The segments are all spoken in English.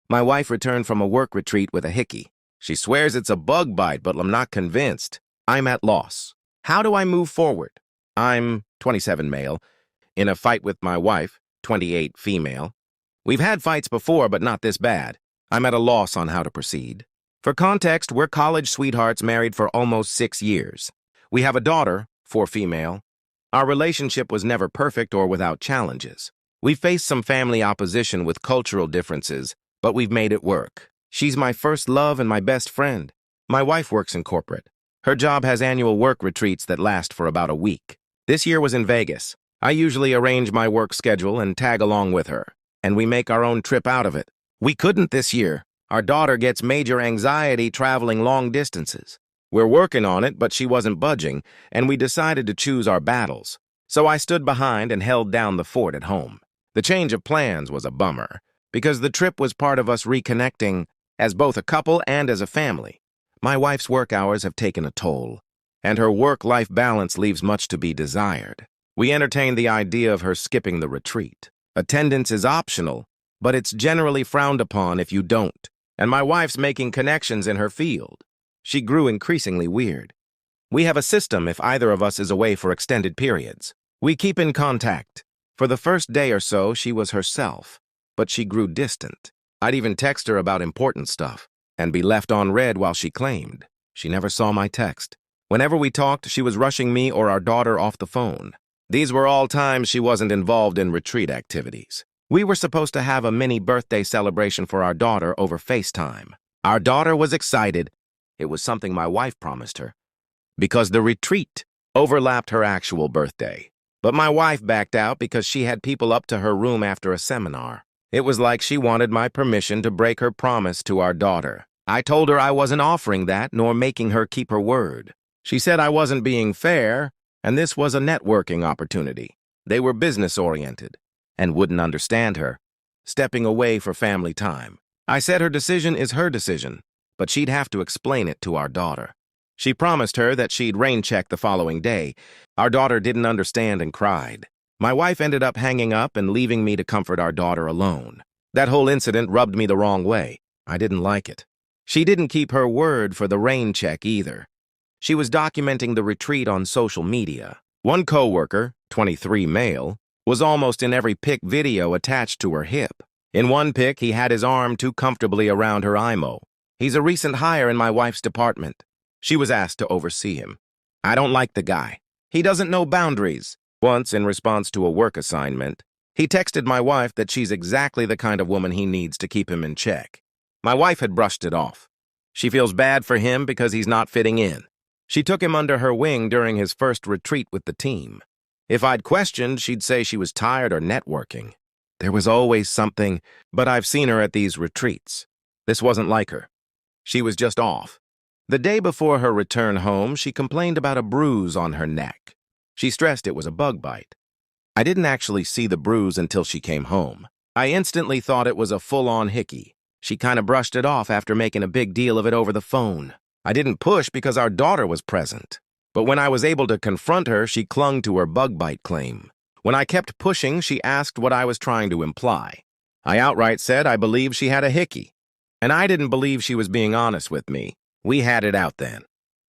My wife returned from a work retreat with a hickey. She swears it's a bug bite, but I'm not convinced. I'm at loss. How do I move forward? I'm 27 male, in a fight with my wife, 28 female. We've had fights before, but not this bad. I'm at a loss on how to proceed. For context, we're college sweethearts married for almost 6 years. We have a daughter, 4 female. Our relationship was never perfect or without challenges. We faced some family opposition with cultural differences, but we've made it work. She's my first love and my best friend. My wife works in corporate. Her job has annual work retreats that last for about a week. This year was in Vegas. I usually arrange my work schedule and tag along with her, and we make our own trip out of it. We couldn't this year. Our daughter gets major anxiety traveling long distances. We're working on it, but she wasn't budging, and we decided to choose our battles. So I stood behind and held down the fort at home. The change of plans was a bummer, because the trip was part of us reconnecting as both a couple and as a family. My wife's work hours have taken a toll, and her work-life balance leaves much to be desired. We entertained the idea of her skipping the retreat. Attendance is optional, but it's generally frowned upon if you don't, and my wife's making connections in her field. She grew increasingly weird. We have a system if either of us is away for extended periods. We keep in contact. For the first day or so, she was herself, but she grew distant. I'd even text her about important stuff and be left on read while she claimed she never saw my text. Whenever we talked, she was rushing me or our daughter off the phone. These were all times she wasn't involved in retreat activities. We were supposed to have a mini birthday celebration for our daughter over FaceTime. Our daughter was excited. It was something my wife promised her, because the retreat overlapped her actual birthday. But my wife backed out because she had people up to her room after a seminar. It was like she wanted my permission to break her promise to our daughter. I told her I wasn't offering that nor making her keep her word. She said I wasn't being fair, and this was a networking opportunity. They were business-oriented and wouldn't understand her, stepping away for family time. I said her decision is her decision, but she'd have to explain it to our daughter. She promised her that she'd rain check the following day. Our daughter didn't understand and cried. My wife ended up hanging up and leaving me to comfort our daughter alone. That whole incident rubbed me the wrong way. I didn't like it. She didn't keep her word for the rain check either. She was documenting the retreat on social media. One coworker, 23 male, was almost in every pic video attached to her hip. In one pic, he had his arm too comfortably around her IMO. He's a recent hire in my wife's department. She was asked to oversee him. I don't like the guy. He doesn't know boundaries. Once, in response to a work assignment, he texted my wife that she's exactly the kind of woman he needs to keep him in check. My wife had brushed it off. She feels bad for him because he's not fitting in. She took him under her wing during his first retreat with the team. If I'd questioned, she'd say she was tired or networking. There was always something, but I've seen her at these retreats. This wasn't like her. She was just off. The day before her return home, she complained about a bruise on her neck. She stressed it was a bug bite. I didn't actually see the bruise until she came home. I instantly thought it was a full-on hickey. She kind of brushed it off after making a big deal of it over the phone. I didn't push because our daughter was present. But when I was able to confront her, she clung to her bug bite claim. When I kept pushing, she asked what I was trying to imply. I outright said I believed she had a hickey. And I didn't believe she was being honest with me. We had it out then.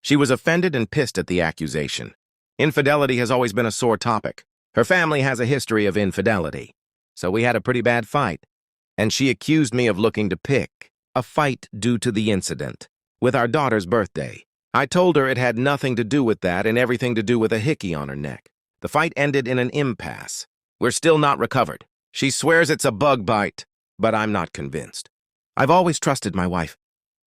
She was offended and pissed at the accusation. Infidelity has always been a sore topic. Her family has a history of infidelity. So we had a pretty bad fight. And she accused me of looking to pick a fight due to the incident with our daughter's birthday. I told her it had nothing to do with that and everything to do with a hickey on her neck. The fight ended in an impasse. We're still not recovered. She swears it's a bug bite, but I'm not convinced. I've always trusted my wife.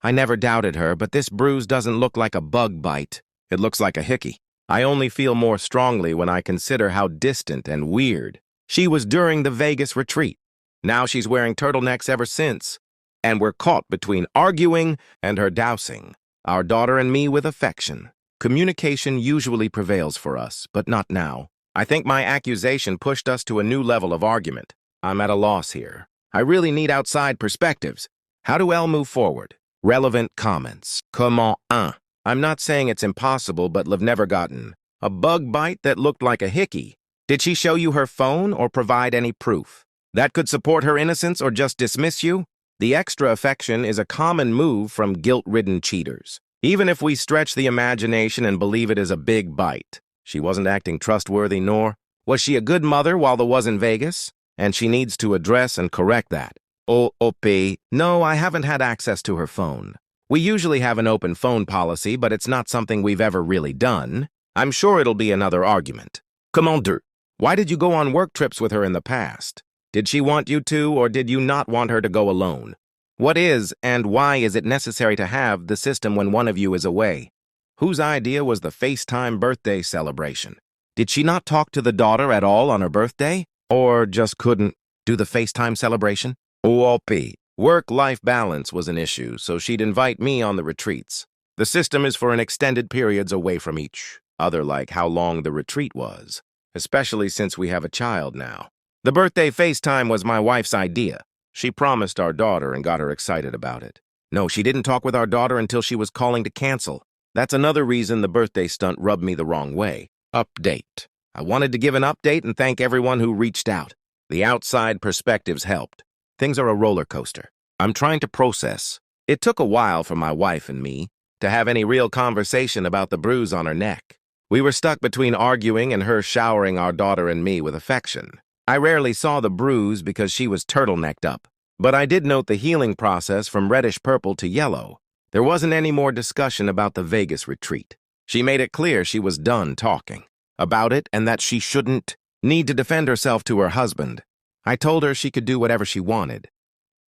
I never doubted her, but this bruise doesn't look like a bug bite. It looks like a hickey. I only feel more strongly when I consider how distant and weird she was during the Vegas retreat. Now she's wearing turtlenecks ever since, and we're caught between arguing and her dousing our daughter and me with affection. Communication usually prevails for us, but not now. I think my accusation pushed us to a new level of argument. I'm at a loss here. I really need outside perspectives. How do I move forward? Relevant comments. Comment un? I'm not saying it's impossible, but I've never gotten a bug bite that looked like a hickey. Did she show you her phone or provide any proof that could support her innocence or just dismiss you? The extra affection is a common move from guilt-ridden cheaters. Even if we stretch the imagination and believe it is a big bite, she wasn't acting trustworthy, nor was she a good mother while the was in Vegas, and she needs to address and correct that. OP, no, I haven't had access to her phone. We usually have an open phone policy, but it's not something we've ever really done. I'm sure it'll be another argument. Commander, why did you go on work trips with her in the past? Did she want you to, or did you not want her to go alone? What is and why is it necessary to have the system when one of you is away? Whose idea was the FaceTime birthday celebration? Did she not talk to the daughter at all on her birthday? Or just couldn't do the FaceTime celebration? OP. Work-life balance was an issue, so she'd invite me on the retreats. The system is for an extended periods away from each other, like how long the retreat was, especially since we have a child now. The birthday FaceTime was my wife's idea. She promised our daughter and got her excited about it. No, she didn't talk with our daughter until she was calling to cancel. That's another reason the birthday stunt rubbed me the wrong way. Update. I wanted to give an update and thank everyone who reached out. The outside perspectives helped. Things are a roller coaster. I'm trying to process. It took a while for my wife and me to have any real conversation about the bruise on her neck. We were stuck between arguing and her showering our daughter and me with affection. I rarely saw the bruise because she was turtlenecked up, but I did note the healing process from reddish-purple to yellow. There wasn't any more discussion about the Vegas retreat. She made it clear she was done talking about it and that she shouldn't need to defend herself to her husband. I told her she could do whatever she wanted,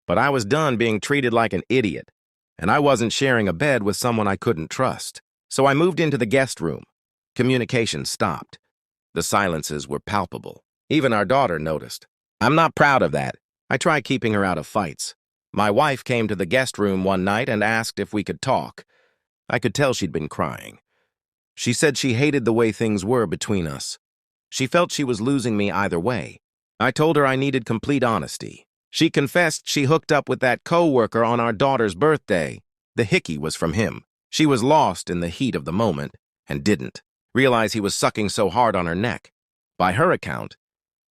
but I was done being treated like an idiot, and I wasn't sharing a bed with someone I couldn't trust. So I moved into the guest room. Communication stopped. The silences were palpable. Even our daughter noticed. I'm not proud of that. I try keeping her out of fights. My wife came to the guest room one night and asked if we could talk. I could tell she'd been crying. She said she hated the way things were between us. She felt she was losing me either way. I told her I needed complete honesty. She confessed she hooked up with that co-worker on our daughter's birthday. The Hickey was from him. She was lost in the heat of the moment and didn't realize he was sucking so hard on her neck. By her account,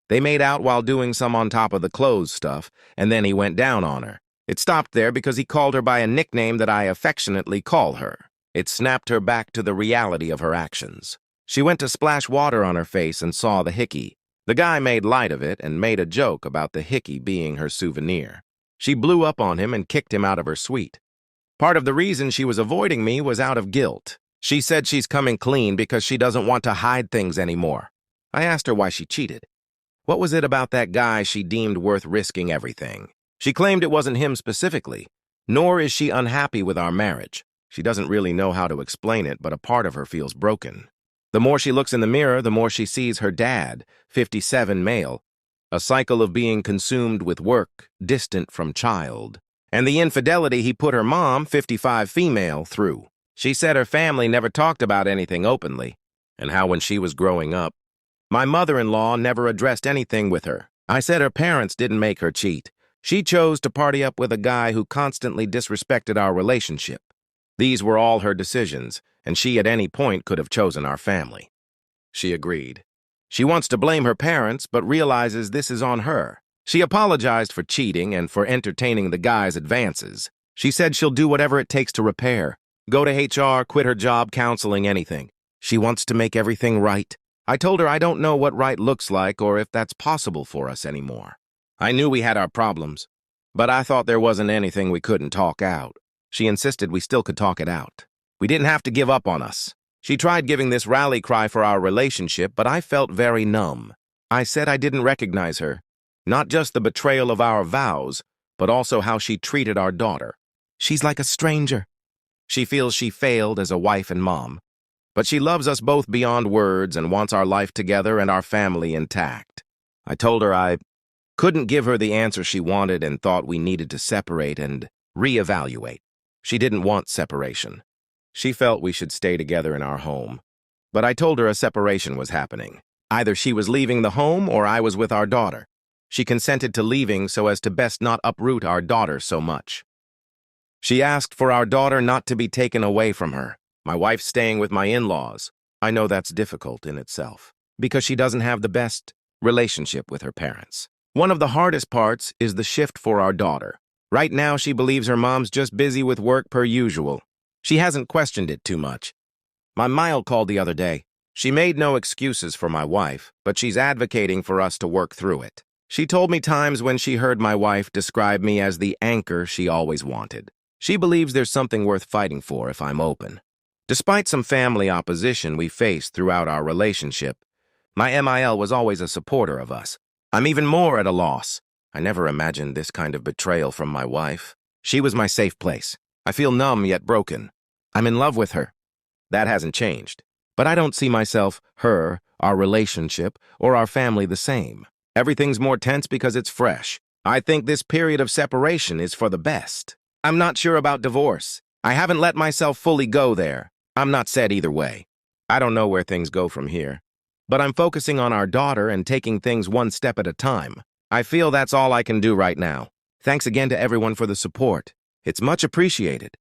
they made out while doing some on top of the clothes stuff, and then he went down on her. It stopped there because he called her by a nickname that I affectionately call her. It snapped her back to the reality of her actions. She went to splash water on her face and saw the Hickey. The guy made light of it and made a joke about the Hickey being her souvenir. She blew up on him and kicked him out of her suite. Part of the reason she was avoiding me was out of guilt. She said she's coming clean because she doesn't want to hide things anymore. I asked her why she cheated. What was it about that guy she deemed worth risking everything? She claimed it wasn't him specifically, nor is she unhappy with our marriage. She doesn't really know how to explain it, but a part of her feels broken. The more she looks in the mirror, the more she sees her dad, 57 male, a cycle of being consumed with work, distant from child, and the infidelity he put her mom, 55 female, through. She said her family never talked about anything openly, and how when she was growing up, my mother-in-law never addressed anything with her. I said her parents didn't make her cheat. She chose to party up with a guy who constantly disrespected our relationship. These were all her decisions, and she at any point could have chosen our family. She agreed. She wants to blame her parents, but realizes this is on her. She apologized for cheating and for entertaining the guy's advances. She said she'll do whatever it takes to repair. Go to HR, quit her job, counseling, anything. She wants to make everything right. I told her I don't know what right looks like or if that's possible for us anymore. I knew we had our problems, but I thought there wasn't anything we couldn't talk out. She insisted we still could talk it out. We didn't have to give up on us. She tried giving this rally cry for our relationship, but I felt very numb. I said I didn't recognize her. Not just the betrayal of our vows, but also how she treated our daughter. She's like a stranger. She feels she failed as a wife and mom, but she loves us both beyond words and wants our life together and our family intact. I told her I couldn't give her the answer she wanted and thought we needed to separate and reevaluate. She didn't want separation. She felt we should stay together in our home. But I told her a separation was happening. Either she was leaving the home or I was with our daughter. She consented to leaving so as to best not uproot our daughter so much. She asked for our daughter not to be taken away from her. My wife's staying with my in-laws. I know that's difficult in itself, because she doesn't have the best relationship with her parents. One of the hardest parts is the shift for our daughter. Right now, she believes her mom's just busy with work per usual. She hasn't questioned it too much. My Mile called the other day. She made no excuses for my wife, but she's advocating for us to work through it. She told me times when she heard my wife describe me as the anchor she always wanted. She believes there's something worth fighting for if I'm open. Despite some family opposition we faced throughout our relationship, my MIL was always a supporter of us. I'm even more at a loss. I never imagined this kind of betrayal from my wife. She was my safe place. I feel numb yet broken. I'm in love with her. That hasn't changed. But I don't see myself, her, our relationship, or our family the same. Everything's more tense because it's fresh. I think this period of separation is for the best. I'm not sure about divorce. I haven't let myself fully go there. I'm not set either way. I don't know where things go from here. But I'm focusing on our daughter and taking things one step at a time. I feel that's all I can do right now. Thanks again to everyone for the support. It's much appreciated.